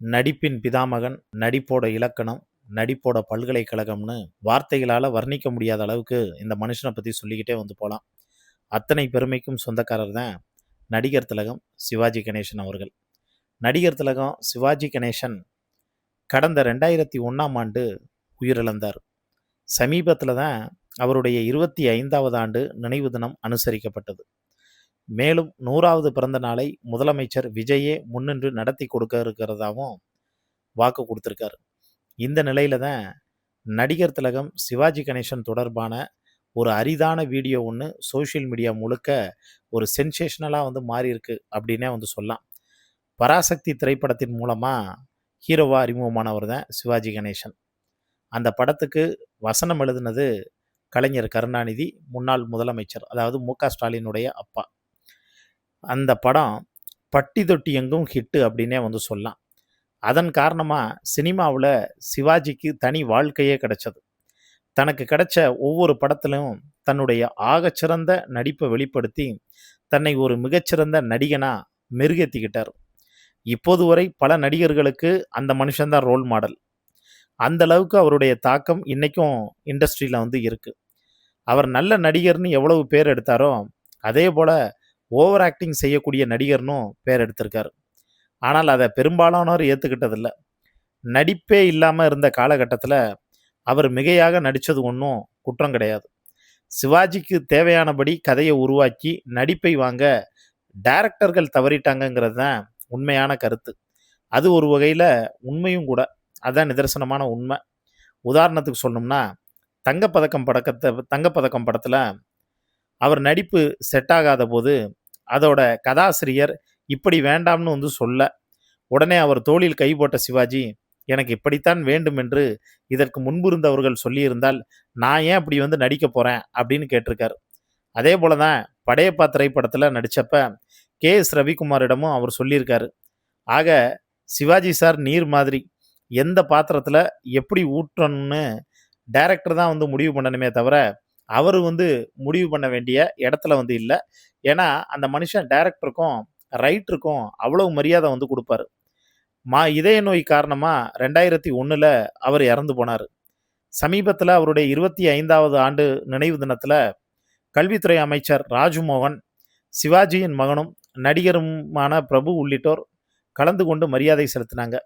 நடிப்பின் பிதாமகன், நடிப்போட இலக்கணம், நடிப்போட பல்கலைக்கழகம்னு வார்த்தைகளால வர்ணிக்க முடியாத அளவுக்கு இந்த மனுஷன பத்தி சொல்லிக்கிட்டே வந்து போலாம். அத்தனை பெருமைக்கும் சொந்தக்காரர் தான் நடிகர் திலகம் சிவாஜி கணேசன் அவர்கள். நடிகர் திலகம் சிவாஜி கணேசன் கடந்த 2001ஆம் ஆண்டு உயிரிழந்தார். சமீபத்தில தான் அவருடைய 25வது ஆண்டு நினைவு தினம் அனுசரிக்கப்பட்டது. மேலும் 100வது பிறந்த நாளை முதலமைச்சர் விஜயே முன்னின்று நடத்தி கொடுக்க இருக்கிறதாவும் வாக்கு கொடுத்துருக்காரு. இந்த நிலையில தான் நடிகர் திலகம் சிவாஜி கணேசன் தொடர்பான ஒரு அரிதான வீடியோ ஒன்று சோஷியல் மீடியா முழுக்க ஒரு சென்சேஷனலாக வந்து மாறி இருக்கு அப்படின்னே வந்து சொல்லலாம். பராசக்தி திரைப்படத்தின் மூலமாக ஹீரோவாக அறிமுகமானவர் தான் சிவாஜி கணேசன். அந்த படத்துக்கு வசனம் எழுதினது கலைஞர் கருணாநிதி, முன்னாள் முதலமைச்சர், அதாவது மு.க. ஸ்டாலினுடைய அப்பா. அந்த படம் பட்டி தொட்டி எங்கும் ஹிட்டு அப்படின்னே வந்து சொல்லலாம். அதன் காரணமாக சினிமாவில் சிவாஜிக்கு தனி வாழ்க்கையே கிடைச்சது. தனக்கு கிடைச்ச ஒவ்வொரு படத்திலும் தன்னுடைய ஆகச்சிறந்த நடிப்பை வெளிப்படுத்தி தன்னை ஒரு மிகச்சிறந்த நடிகனாக மெருகேற்றிக்கிட்டார். இப்போது வரை பல நடிகர்களுக்கு அந்த மனுஷன்தான் ரோல் மாடல். அந்த அளவுக்கு அவருடைய தாக்கம் இன்றைக்கும் இண்டஸ்ட்ரியில் வந்து இருக்குது. அவர் நல்ல நடிகர்னு எவ்வளவு பேர் எடுத்தாரோ அதே போல் ஓவர் ஆக்டிங் செய்யக்கூடிய நடிகர்னும் பேர் எடுத்திருக்காரு. ஆனால் அதை பெரும்பாலானோர் ஏற்றுக்கிட்டதில்லை. நடிப்பே இல்லாமல் இருந்த காலகட்டத்தில் அவர் மிகையாக நடித்தது ஒன்றும் குற்றம் கிடையாது. சிவாஜிக்கு தேவையானபடி கதையை உருவாக்கி நடிப்பை வாங்க டைரக்டர்கள் தவறிட்டாங்கங்கிறது தான் உண்மையான கருத்து. அது ஒரு வகையில் உண்மையும் கூட. அதுதான் நிதர்சனமான உண்மை. உதாரணத்துக்கு சொல்லணும்னா தங்கப்பதக்கம் படத்தில் அவர் நடிப்பு செட் ஆகாத போது அதோட கதாசிரியர் இப்படி வேண்டாம்னு வந்து சொல்ல, உடனே அவர் தோளில் கை போட்ட சிவாஜி, எனக்கு இப்படித்தான் வேண்டும் என்று இதற்கு முன்பிருந்தவர்கள் சொல்லியிருந்தால் நான் ஏன் அப்படி வந்து நடிக்க போகிறேன் அப்படின்னு கேட்டிருக்கார். அதே போல தான் படையப்பா திரைப்படத்தில் நடித்தப்ப கே.எஸ். ரவிக்குமாரிடமும் அவர் சொல்லியிருக்காரு. ஆக சிவாஜி சார் நீர் மாதிரி, எந்த பாத்திரத்தில் எப்படி ஊற்றணும்னு டைரக்டர் தான் வந்து முடிவு பண்ணணுமே தவிர அவர் வந்து முடிவு பண்ண வேண்டிய இடத்துல வந்து இல்லை. ஏன்னா அந்த மனுஷன் டைரக்டருக்கும் ரைட்டருக்கும் அவ்வளவு மரியாதை வந்து கொடுப்பாரு. இதய நோய் காரணமாக 2001 அவர் இறந்து போனார். சமீபத்தில் அவருடைய 25வது ஆண்டு நினைவு தினத்தில் கல்வித்துறை அமைச்சர் ராஜ்மோகன், சிவாஜியின் மகனும் நடிகருமான பிரபு உள்ளிட்டோர் கலந்து கொண்டு மரியாதை செலுத்தினாங்க.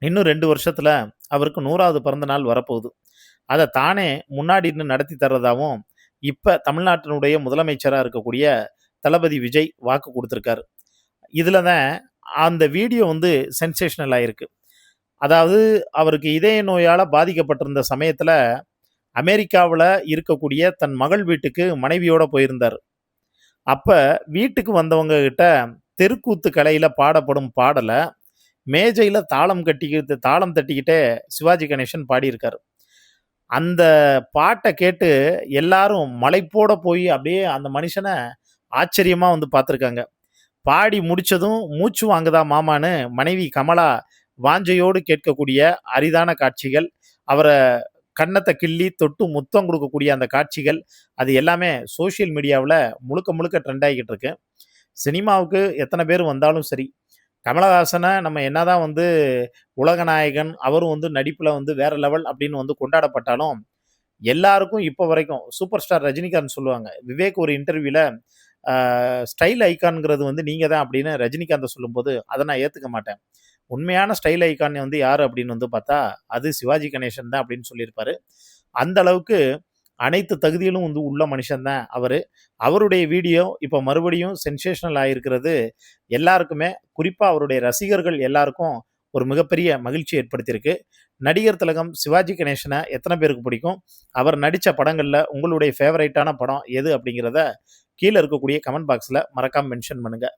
இன்னும் 2 வருஷத்தில் அவருக்கு 100வது பிறந்த நாள் வரப்போகுது. அதை தானே முன்னாடி நடத்தி தர்றதாகவும் இப்போ தமிழ்நாட்டினுடைய முதலமைச்சராக இருக்கக்கூடிய தளபதி விஜய் வாக்கு கொடுத்துருக்காரு. இதில் தான் அந்த வீடியோ வந்து சென்சேஷனல் ஆகிருக்கு. அதாவது அவருக்கு இதய நோயால் பாதிக்கப்பட்டிருந்த சமயத்தில் அமெரிக்காவில் இருக்கக்கூடிய தன் மகள் வீட்டுக்கு மனைவியோடு போயிருந்தார். அப்போ வீட்டுக்கு வந்தவங்க கிட்ட தெருக்கூத்து கலையில் பாடப்படும் பாடலை மேஜையில் தாளம் தட்டிக்கிட்டே சிவாஜி கணேசன் பாடியிருக்கார். அந்த பாட்டை கேட்டு எல்லாரும் மலைப்போட போய் அப்படியே அந்த மனுஷனை ஆச்சரியமாக வந்து பார்த்துருக்காங்க. பாடி முடித்ததும் மூச்சு வாங்குதா மாமான்னு மனைவி கமலா வாஞ்சையோடு கேட்கக்கூடிய அரிதான காட்சிகள், அவரை கன்னத்தை கிள்ளி தொட்டு முத்தம் கொடுக்கக்கூடிய அந்த காட்சிகள், அது எல்லாமே சோஷியல் மீடியாவில் முழுக்க முழுக்க ட்ரெண்ட் ஆகிக்கிட்டு இருக்கு. சினிமாவுக்கு எத்தனை பேர் வந்தாலும் சரி, கமலஹாசனை நம்ம என்னதான் வந்து உலகநாயகன், அவரும் வந்து நடிப்பில் வந்து வேற லெவல் அப்படின்னு வந்து கொண்டாடப்பட்டாலும் எல்லாருக்கும் இப்போ வரைக்கும் சூப்பர் ஸ்டார் ரஜினிகாந்த் சொல்லுவாங்க. விவேக் ஒரு இன்டர்வியூவில் ஸ்டைல் ஐக்கான்ங்கிறது வந்து நீங்கள் தான் அப்படின்னு ரஜினிகாந்தை சொல்லும்போது அதை நான் ஏற்றுக்க மாட்டேன். உண்மையான ஸ்டைல் ஐக்கான் வந்து யார் அப்படின்னு வந்து பார்த்தா அது சிவாஜி கணேசன் தான் அப்படின்னு சொல்லியிருப்பாரு. அந்த அளவுக்கு அனைத்து தகுதியிலும் வந்து உள்ள மனுஷன்தான் அவர். அவருடைய வீடியோ இப்போ மறுபடியும் சென்சேஷனல் ஆகிருக்கிறது எல்லாருக்குமே, குறிப்பாக அவருடைய ரசிகர்கள் எல்லாருக்கும் ஒரு மிகப்பெரிய மகிழ்ச்சி ஏற்படுத்தியிருக்கு. நடிகர் திலகம் சிவாஜி கணேசனை எத்தனை பேருக்கு பிடிக்கும்? அவர் நடித்த படங்களில் உங்களுடைய ஃபேவரைட்டான படம் எது அப்படிங்கிறத கீழே இருக்கக்கூடிய கமெண்ட் பாக்ஸில் மறக்காமல் மென்ஷன் பண்ணுங்கள்.